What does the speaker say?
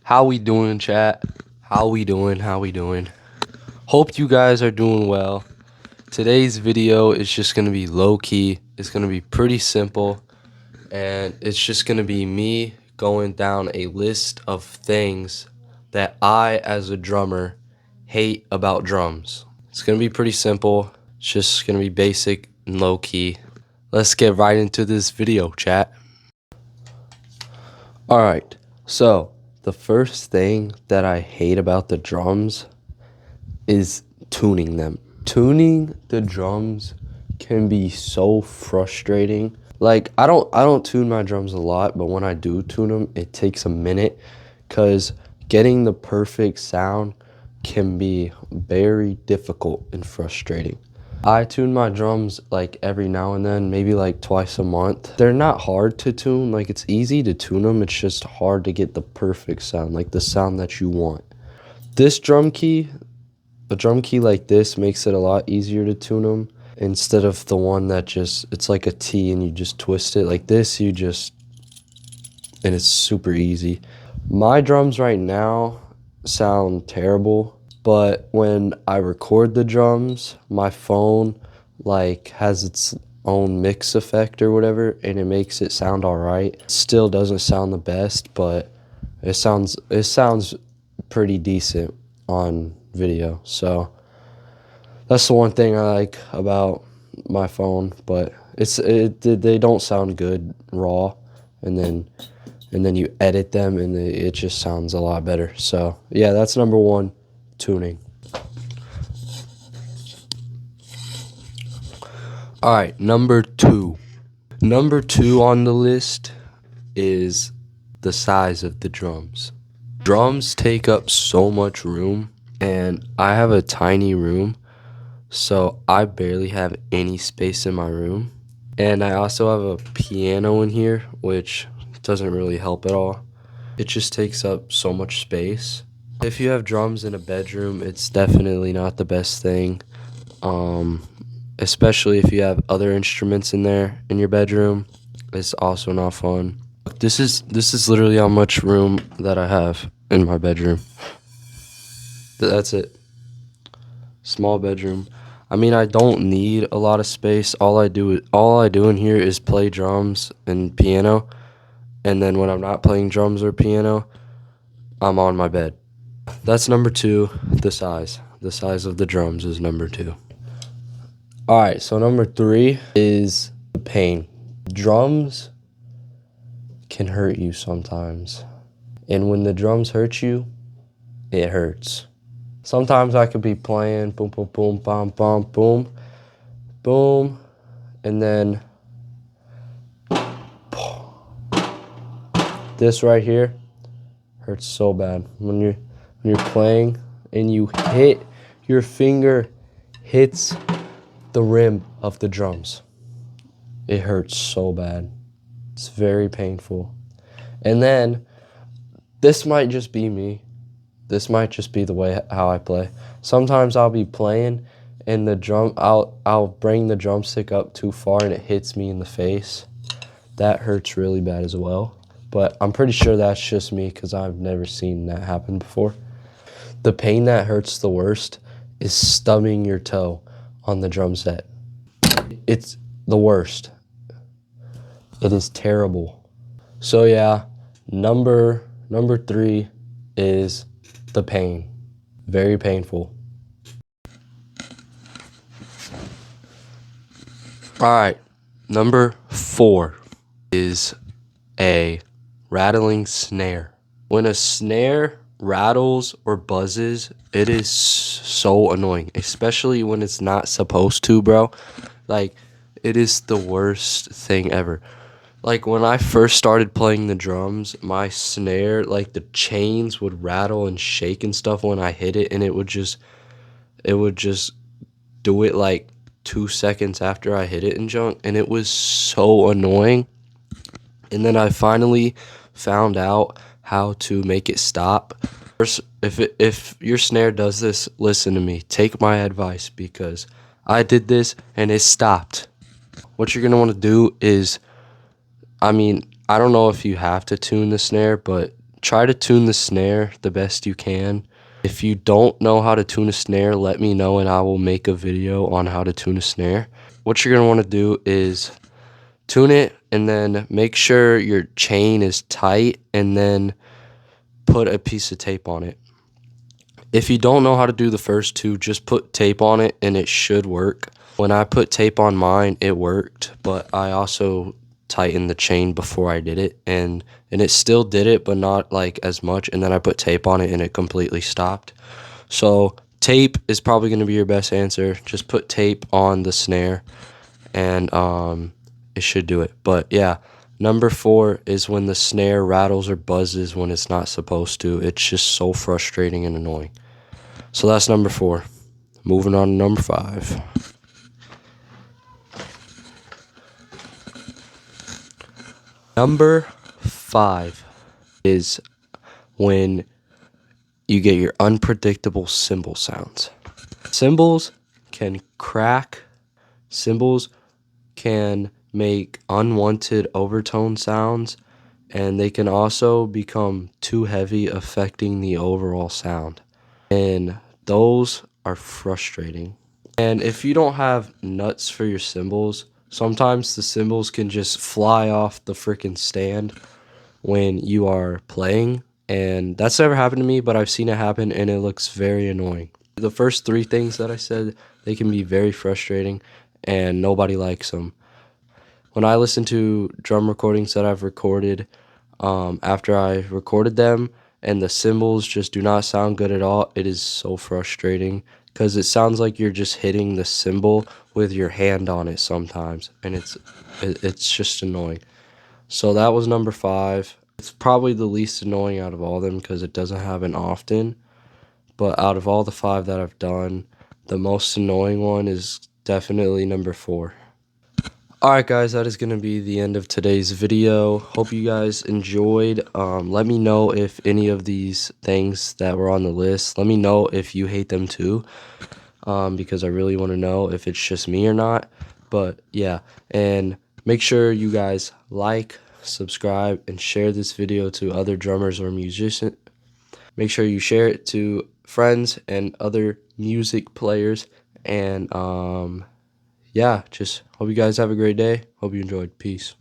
How we doing, chat? How we doing? How we doing? Hope you guys are doing well. Today's video is just going to be low-key. It's going to be pretty simple. And it's just going to be me going down a list of things that I, as a drummer, hate about drums. It's going to be pretty simple. It's just going to be basic and low-key. Let's get right into this video, chat. Alright, so the first thing that I hate about the drums is tuning them. Tuning the drums can be so frustrating. Like, I don't tune my drums a lot, but when I do tune them, it takes a minute because getting the perfect sound can be very difficult and frustrating. I tune my drums like every now and then, maybe like twice a month. They're not hard to tune, like it's easy to tune them, it's just hard to get the perfect sound, like the sound that you want. This drum key, a drum key like this makes it a lot easier to tune them instead of the one that just, it's like a T and you just twist it. Like this, and it's super easy. My drums right now sound terrible. But when I record the drums, my phone like has its own mix effect or whatever, and it makes it sound all right. Still doesn't sound the best, but it sounds pretty decent on video. So that's the one thing I like about my phone, but they don't sound good raw, and then you edit them and it just sounds a lot better. So yeah, that's number one. Tuning. Alright, number two. Number two on the list is the size of the drums. Drums take up so much room, and I have a tiny room, so I barely have any space in my room. And I also have a piano in here, which doesn't really help at all. It just takes up so much space. If you have drums in a bedroom, it's definitely not the best thing, especially if you have other instruments in there in your bedroom. It's also not fun. This is literally how much room that I have in my bedroom. That's it. Small bedroom. I mean, I don't need a lot of space. All I do in here is play drums and piano, and then when I'm not playing drums or piano, I'm on my bed. That's number two, the size. The size of the drums is number two. Alright, so number three is the pain. Drums can hurt you sometimes. And when the drums hurt you, it hurts. Sometimes I could be playing boom, boom, boom, bom, bom, boom, boom, and then this right here hurts so bad. When you're playing and your finger hits the rim of the drums, it hurts so bad. It's very painful. And then this might just be me. This might just be the way how I play. Sometimes I'll be playing and I'll bring the drumstick up too far and it hits me in the face. That hurts really bad as well. But I'm pretty sure that's just me because I've never seen that happen before. The pain that hurts the worst is stubbing your toe on the drum set. It's the worst. It is terrible. So yeah, number three is the pain. Very painful. Alright, number four is a rattling snare. When a snare rattles or buzzes, it is so annoying, especially when it's not supposed to, bro. Like, it is the worst thing ever. Like, when I first started playing the drums, my snare, like, the chains would rattle and shake and stuff when I hit it, and it would just do it like 2 seconds after I hit it and junk, and it was so annoying. And then I finally found out how to make it stop. First, if your snare does this, listen to me. Take my advice, because I did this and it stopped. What you're gonna want to do is, I mean, I don't know if you have to tune the snare, but try to tune the snare the best you can. If you don't know how to tune a snare, let me know and I will make a video on how to tune a snare. What you're going to want to do is tune it and then make sure your chain is tight and then put a piece of tape on it. If you don't know how to do the first two, just put tape on it and it should work. When I put tape on mine, it worked, but I also tightened the chain before I did it, and it still did it, but not like as much, and then I put tape on it and it completely stopped. So tape is probably going to be your best answer. Just put tape on the snare and it should do it. But yeah, number 4 is when the snare rattles or buzzes when it's not supposed to. It's just so frustrating and annoying. So that's number 4. Moving on to number 5. Number 5 is when you get your unpredictable cymbal sounds. Cymbals can crack. Cymbals can make unwanted overtone sounds, and they can also become too heavy, affecting the overall sound. And those are frustrating. And if you don't have nuts for your cymbals, sometimes the cymbals can just fly off the freaking stand when you are playing. And that's never happened to me, but I've seen it happen and it looks very annoying. The first 3 things that I said, they can be very frustrating and nobody likes them. When I listen to drum recordings that I've recorded, after I recorded them and the cymbals just do not sound good at all, it is so frustrating because it sounds like you're just hitting the cymbal with your hand on it sometimes, and it's just annoying. So that was number 5. It's probably the least annoying out of all of them because it doesn't happen often, but out of all the 5 that I've done, the most annoying one is definitely number 4. Alright guys, that is going to be the end of today's video. Hope you guys enjoyed. Let me know if any of these things that were on the list, let me know if you hate them too, because I really want to know if it's just me or not. But yeah, and make sure you guys like, subscribe, and share this video to other drummers or musicians. Make sure you share it to friends and other music players, and yeah, just hope you guys have a great day. Hope you enjoyed. Peace.